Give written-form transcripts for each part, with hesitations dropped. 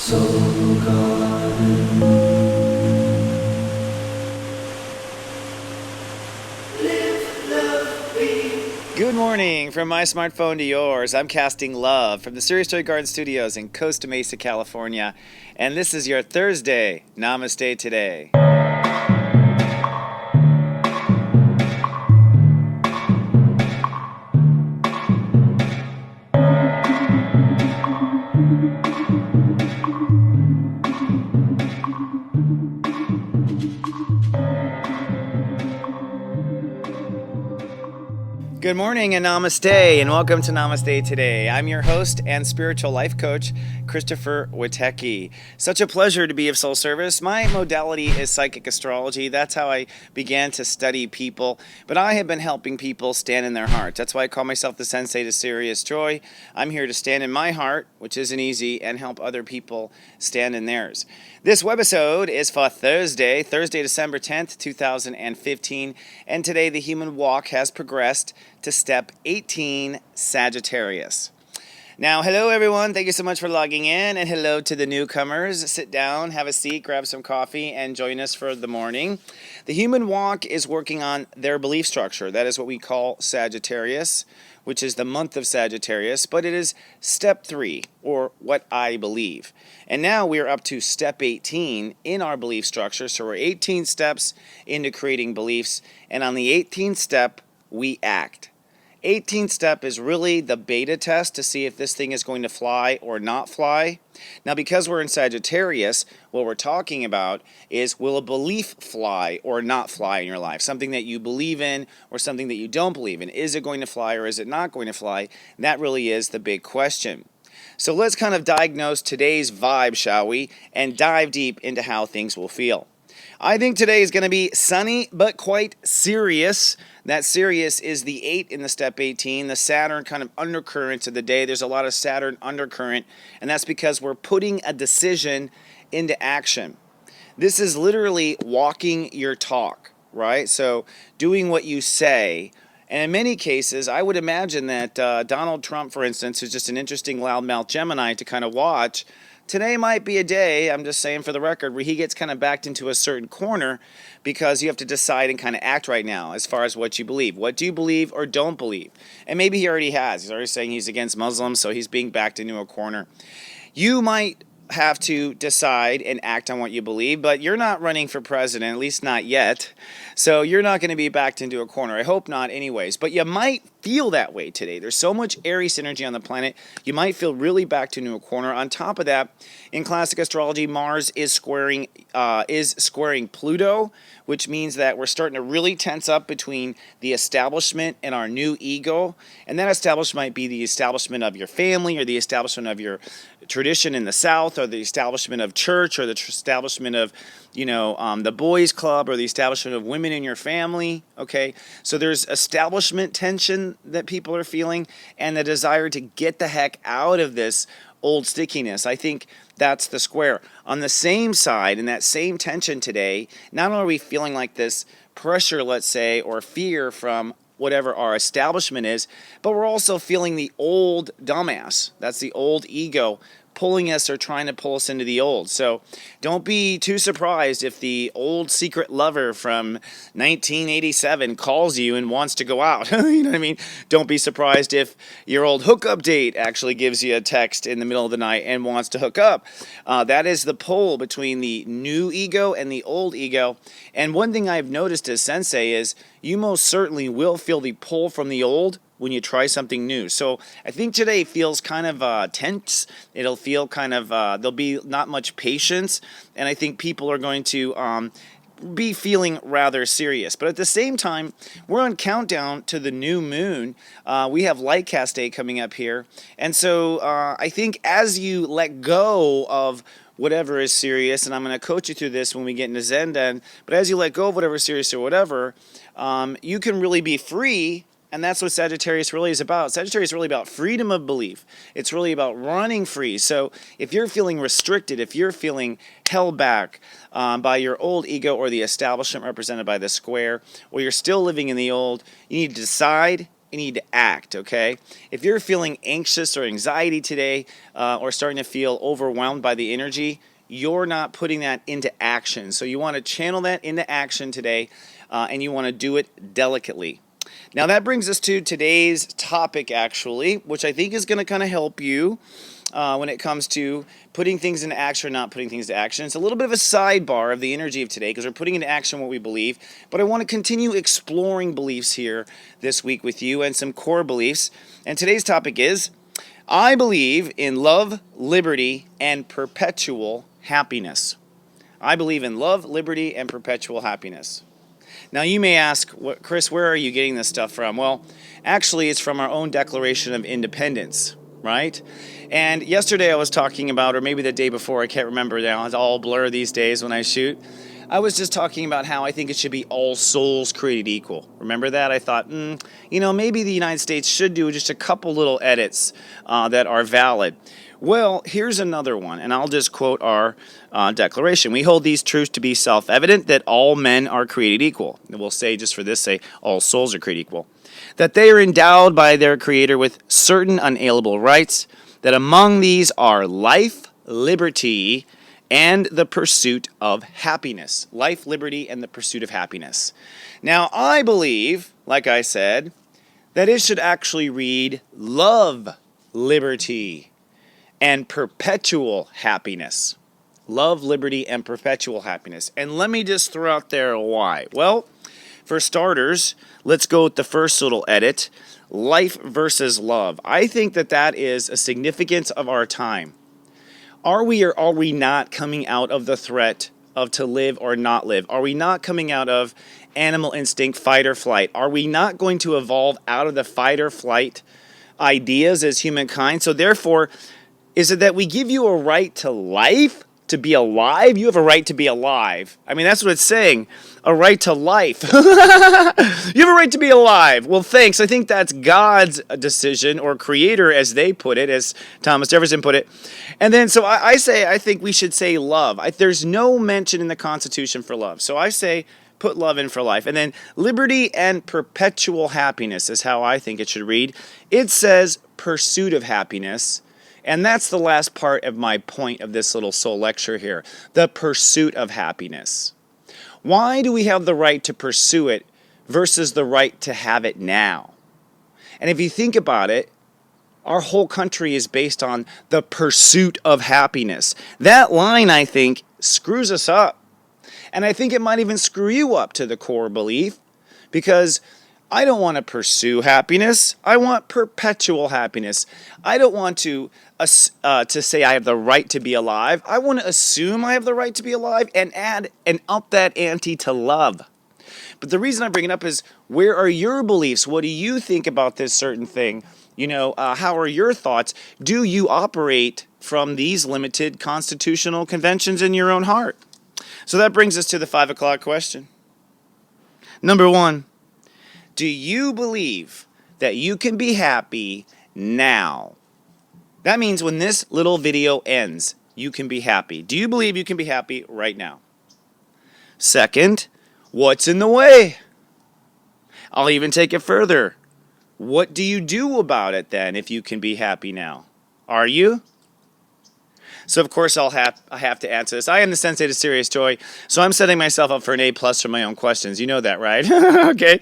Good morning from my smartphone to yours. I'm casting love from the Serious Joy Garden Studios in Costa Mesa, California. And this is your Thursday Namaste Today. Good morning and namaste, and welcome to Namaste Today. I'm your host and spiritual life coach, stepº18. Such a pleasure to be of soul service. My modality is psychic astrology. That's how I began to study people. But I have been helping people stand in their hearts. That's why I call myself the Sensei to Serious Joy. I'm here to stand in my heart, which isn't easy, and help other people stand in theirs. This webisode is for Thursday, December 10th, 2015, and today the human walk has progressed to step 18, Sagittarius. Now, hello everyone. Thank you so much for logging in, and hello to the newcomers. Sit down, have a seat, grab some coffee, and join us for the morning. The human walk is working on their belief structure. That is what we call Sagittarius, which is the month of Sagittarius, but it is step 3, or what I believe. And now we are up to step 18 in our belief structure. So we're 18 steps into creating beliefs, and on the 18th step, we act. 18th step is really the beta test to see if this thing is going to fly or not fly. Now, because we're in Sagittarius, what we're talking about is, will a belief fly or not fly in your life? Something that you believe in or something that you don't believe in. Is it going to fly or is it not going to fly? That really is the big question. So let's kind of diagnose today's vibe, shall we, and dive deep into how things will feel. I think today is going to be sunny but quite serious. That serious is the 8 in the step 18, the Saturn kind of undercurrents of the day. There's a lot of Saturn undercurrent, and that's because we're putting a decision into action. This is literally walking your talk, right? So doing what you say. And in many cases, I would imagine that Donald Trump, for instance, who's just an interesting loudmouth Gemini to kind of watch, today might be a day, I'm just saying for the record, where he gets kind of backed into a certain corner because you have to decide and kind of act right now as far as what you believe. What do you believe or don't believe? And maybe he already has. He's already saying he's against Muslims, so he's being backed into a corner. You might have to decide and act on what you believe, but you're not running for president, at least not yet. So you're not going to be backed into a corner. I hope not anyways, but you might feel that way today. There's so much Aries energy on the planet. You might feel really backed into a corner. On top of that, in classic astrology, Mars is squaring Pluto, which means that we're starting to really tense up between the establishment and our new ego. And that establishment might be the establishment of your family or the establishment of your tradition in the South, or the establishment of church, or the establishment of, the boys club, or the establishment of women in your family. Okay, so there's establishment tension that people are feeling, and the desire to get the heck out of this old stickiness. I think that's the square. On the same side, in that same tension today, not only are we feeling like this pressure, let's say, or fear from whatever our establishment is, but we're also feeling the old dumbass. That's the old ego pulling us or trying to pull us into the old. So don't be too surprised if the old secret lover from 1987 calls you and wants to go out. You know what I mean? Don't be surprised if your old hookup date actually gives you a text in the middle of the night and wants to hook up. That is the pull between the new ego and the old ego. And one thing I've noticed as Sensei is you most certainly will feel the pull from the old when you try something new. So I think today feels kind of tense. It'll feel kind of, there'll be not much patience, and I think people are going to be feeling rather serious. But at the same time, we're on countdown to the new moon. We have Light Cast Day coming up here. And so I think as you let go of whatever is serious, and I'm going to coach you through this when we get into Zen Den, but as you let go of whatever is serious or whatever, you can really be free. And that's what Sagittarius really is about. Sagittarius is really about freedom of belief. It's really about running free. So if you're feeling restricted, if you're feeling held back by your old ego or the establishment represented by the square, or you're still living in the old, you need to decide and you need to act, okay? If you're feeling anxious or anxiety today, or starting to feel overwhelmed by the energy, you're not putting that into action. So you want to channel that into action today, and you want to do it delicately. Now that brings us to today's topic, actually, which I think is going to kind of help you when it comes to putting things into action or not putting things into action. It's a little bit of a sidebar of the energy of today because we're putting into action what we believe, but I want to continue exploring beliefs here this week with you and some core beliefs. And today's topic is, I believe in love, liberty, and perpetual happiness. I believe in love, liberty, and perpetual happiness. Now you may ask, Chris, where are you getting this stuff from? Well, actually it's from our own Declaration of Independence, right? And yesterday I was talking about, or maybe the day before, I can't remember now, it's all blur these days when I shoot. I was just talking about how I think it should be all souls created equal. Remember that? I thought, maybe the United States should do just a couple little edits that are valid. Well, here's another one, and I'll just quote our declaration. We hold these truths to be self-evident, that all men are created equal. And we'll say, just for this, say, all souls are created equal. That they are endowed by their Creator with certain unalienable rights, that among these are life, liberty, and the pursuit of happiness. Life, liberty, and the pursuit of happiness. Now, I believe, like I said, that it should actually read love, liberty, and perpetual happiness. Love, liberty, and perpetual happiness. And let me just throw out there why. Well, for starters, let's go with the first little edit, life versus love. I think that is a significance of our time. Are we or are we not coming out of the threat of to live or not live? Are we not coming out of animal instinct, fight or flight? Are we not going to evolve out of the fight or flight ideas as humankind? So therefore, is it that we give you a right to life, to be alive? You have a right to be alive. I mean, that's what it's saying, a right to life. You have a right to be alive. Well, thanks. I think that's God's decision, or Creator, as they put it, as Thomas Jefferson put it. And then, so I think we should say love. There's no mention in the Constitution for love. So I say, put love in for life. And then liberty and perpetual happiness is how I think it should read. It says pursuit of happiness. And that's the last part of my point of this little soul lecture here, the pursuit of happiness. Why do we have the right to pursue it versus the right to have it now? And if you think about it, our whole country is based on the pursuit of happiness. That line, I think, screws us up. And I think it might even screw you up to the core belief, because I don't want to pursue happiness. I want perpetual happiness. I don't want to say I have the right to be alive. I want to assume I have the right to be alive and add and up that ante to love. But the reason I bring it up is, where are your beliefs? What do you think about this certain thing? How are your thoughts? Do you operate from these limited constitutional conventions in your own heart? So that brings us to the 5 o'clock question. Number 1. Do you believe that you can be happy now? That means when this little video ends, you can be happy. Do you believe you can be happy right now? Second, what's in the way? I'll even take it further. What do you do about it then if you can be happy now? Are you? So of course I have to answer this. I am the Sensei to Serious Joy, so I'm setting myself up for an A+ for my own questions. You know that, right? Okay.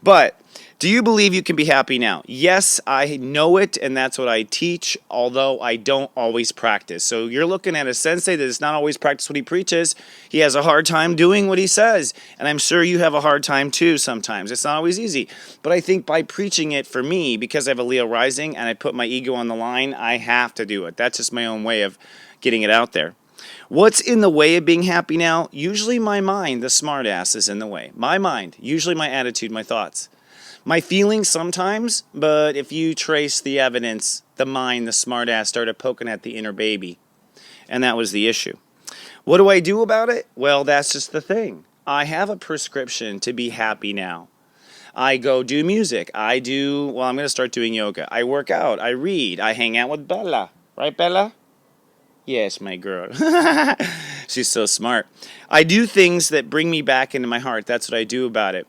But do you believe you can be happy now? Yes, I know it, and that's what I teach, although I don't always practice. So you're looking at a sensei that does not always practice what he preaches. He has a hard time doing what he says, and I'm sure you have a hard time too sometimes. It's not always easy. But I think by preaching it, for me, because I have a Leo rising and I put my ego on the line, I have to do it. That's just my own way of getting it out there. What's in the way of being happy now? Usually my mind, the smart ass, is in the way. My mind, usually my attitude, my thoughts. My feelings sometimes, but if you trace the evidence, the mind, the smart ass, started poking at the inner baby. And that was the issue. What do I do about it? Well, that's just the thing. I have a prescription to be happy now. I go do music. I'm going to start doing yoga. I work out. I read. I hang out with Bella. Right, Bella? Yes, my girl. She's so smart. I do things that bring me back into my heart. That's what I do about it.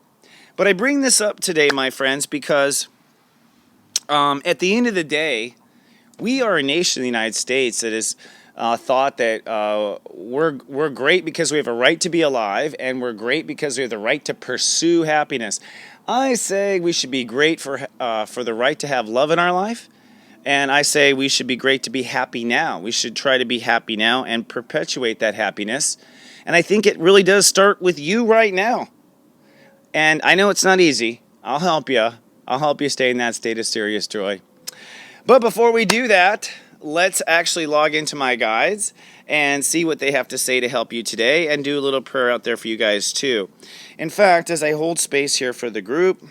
But I bring this up today, my friends, because At the end of the day, we are a nation in the United States that is thought that we're great because we have a right to be alive, and we're great because we have the right to pursue happiness. I say we should be great for the right to have love in our life, and I say we should be great to be happy now. We should try to be happy now and perpetuate that happiness. And I think it really does start with you right now. And I know it's not easy. I'll help you. I'll help you stay in that state of serious joy. But before we do that, let's actually log into my guides and see what they have to say to help you today, and do a little prayer out there for you guys too. In fact, as I hold space here for the group,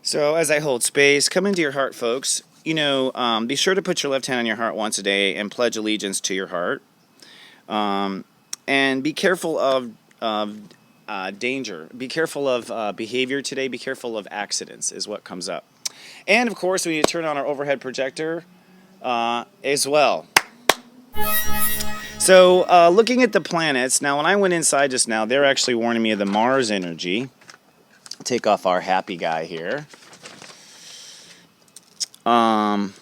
so as I hold space, come into your heart, folks. Be sure to put your left hand on your heart once a day and pledge allegiance to your heart. And be careful of danger. Be careful of behavior today. Be careful of accidents is what comes up. And of course, we need to turn on our overhead projector as well. So looking at the planets, now when I went inside just now, they're actually warning me of the Mars energy. Take off our happy guy here. And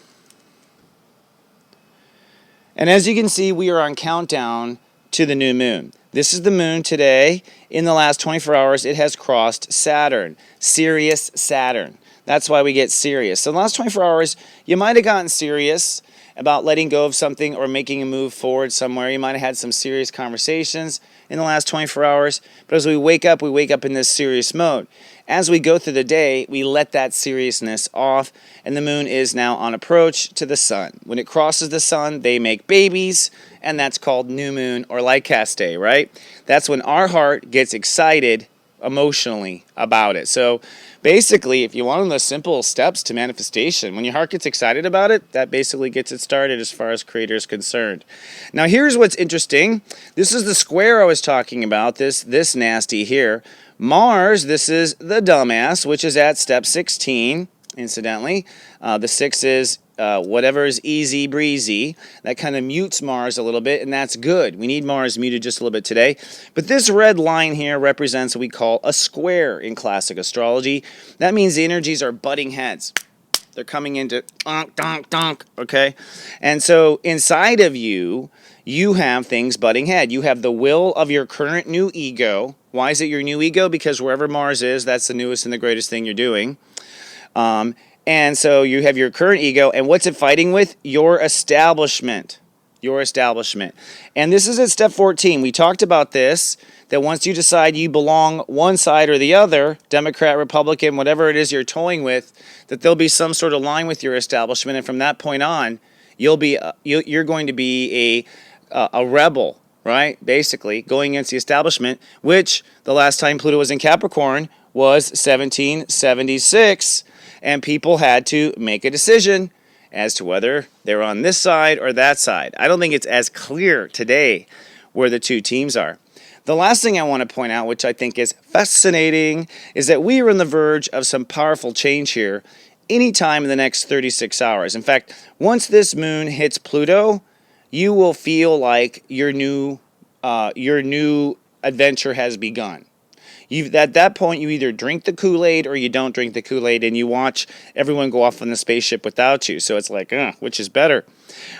as you can see, we are on countdown to the new moon. This is the moon today. In the last 24 hours, it has crossed Saturn, Sirius Saturn. That's why we get serious. So in the last 24 hours, you might have gotten serious about letting go of something or making a move forward somewhere. You might have had some serious conversations in the last 24 hours. But as we wake up in this serious mode. As we go through the day, we let that seriousness off, and the moon is now on approach to the sun. When it crosses the sun, they make babies, and that's called new moon or light cast day, right? That's when our heart gets excited emotionally about it. So basically, if you want the simple steps to manifestation, when your heart gets excited about it, that basically gets it started as far as Creator is concerned. Now here's what's interesting. This is the square I was talking about, this nasty here. Mars, this is the dumbass, which is at step 16, incidentally. The 6 is whatever is easy breezy. That kind of mutes Mars a little bit, and that's good. We need Mars muted just a little bit today. But this red line here represents what we call a square in classic astrology. That means the energies are butting heads. They're coming into donk, donk, donk, okay? And so inside of you, you have things butting head. You have the will of your current new ego. Why is it your new ego? Because wherever Mars is, that's the newest and the greatest thing you're doing. And so you have your current ego, and what's it fighting with? Your establishment. Your establishment. And this is at step 14. We talked about this, that once you decide you belong one side or the other, Democrat, Republican, whatever it is you're toying with, that there'll be some sort of line with your establishment, and from that point on, you're going to be a rebel, right? Basically, going against the establishment, which the last time Pluto was in Capricorn was 1776, and people had to make a decision as to whether they're on this side or that side. I don't think it's as clear today where the two teams are. The last thing I want to point out, which I think is fascinating, is that we are on the verge of some powerful change here anytime in the next 36 hours. In fact, once this moon hits Pluto, you will feel like your new adventure has begun. At that point, you either drink the Kool-Aid or you don't drink the Kool-Aid, and you watch everyone go off on the spaceship without you. So it's like, which is better?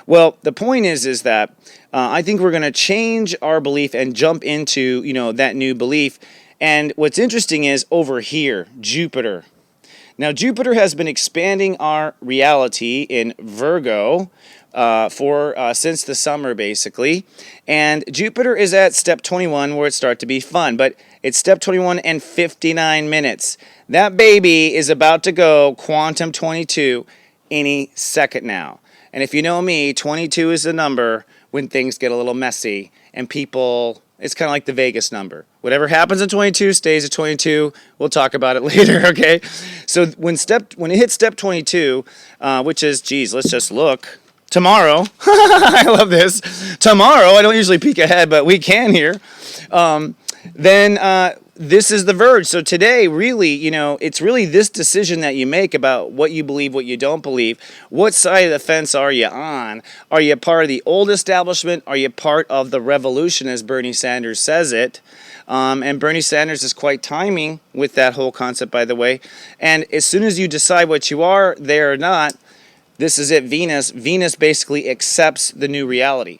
Well, the point is that I think we're going to change our belief and jump into, that new belief. And what's interesting is over here, Jupiter. Now, Jupiter has been expanding our reality in Virgo since the summer, basically. And Jupiter is at step 21, where it starts to be fun. But it's step 21 and 59 minutes. That baby is about to go quantum 22 any second now. And if you know me, 22 is the number when things get a little messy and people... It's kind of like the Vegas number. Whatever happens at 22 stays at 22. We'll talk about it later, okay? So when it hits step 22, which is, let's just look. Tomorrow, I love this. Tomorrow, I don't usually peek ahead, but we can here. Then this is the verge. So today, really, it's really this decision that you make about what you believe, what you don't believe. What side of the fence are you on? Are you part of the old establishment? Are you part of the revolution, as Bernie Sanders says it? And Bernie Sanders is quite timing with that whole concept, by the way. And as soon as you decide what you are, there or not, this is it, Venus basically accepts the new reality.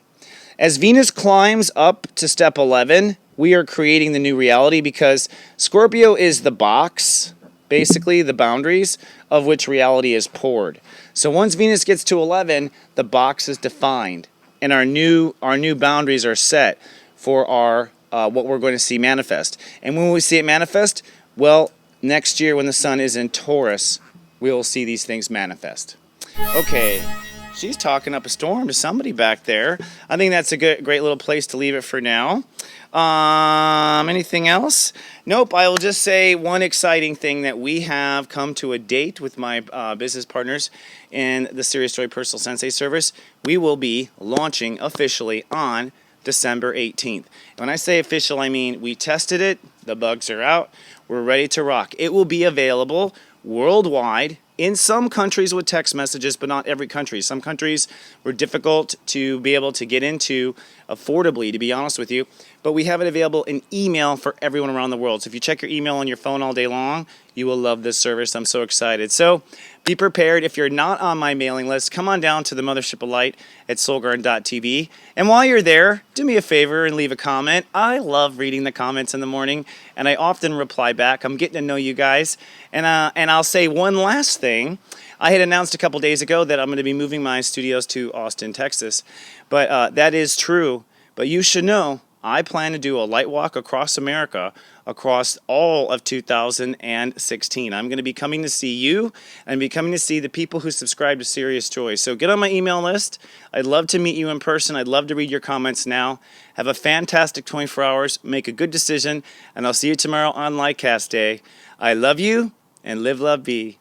As Venus climbs up to step 11, we are creating the new reality because Scorpio is the box, basically the boundaries of which reality is poured. So once Venus gets to 11, the box is defined and our new boundaries are set for our what we're going to see manifest. And when we see it manifest, well, next year when the sun is in Taurus, we will see these things manifest. Okay, she's talking up a storm to somebody back there. I think that's a great little place to leave it for now. Anything else? Nope, I will just say one exciting thing that we have come to a date with my business partners in the Serious Joy Personal Sensei service. We will be launching officially on December 18th. When I say official, I mean we tested it, the bugs are out, we're ready to rock. It will be available worldwide in some countries with text messages, but not every country. Some countries were difficult to be able to get into affordably, to be honest with you. But we have it available in email for everyone around the world. So if you check your email on your phone all day long, you will love this service. I'm so excited. So be prepared. If you're not on my mailing list, come on down to the Mothership of Light at soulgarden.tv. And while you're there, do me a favor and leave a comment. I love reading the comments in the morning, and I often reply back. I'm getting to know you guys. And I'll say one last thing. I had announced a couple days ago that I'm going to be moving my studios to Austin, Texas. But that is true. But you should know, I plan to do a light walk across America, across all of 2016. I'm going to be coming to see you and be coming to see the people who subscribe to Serious Joy. So get on my email list. I'd love to meet you in person. I'd love to read your comments now. Have a fantastic 24 hours. Make a good decision. And I'll see you tomorrow on Lightcast Day. I love you and live, love, be.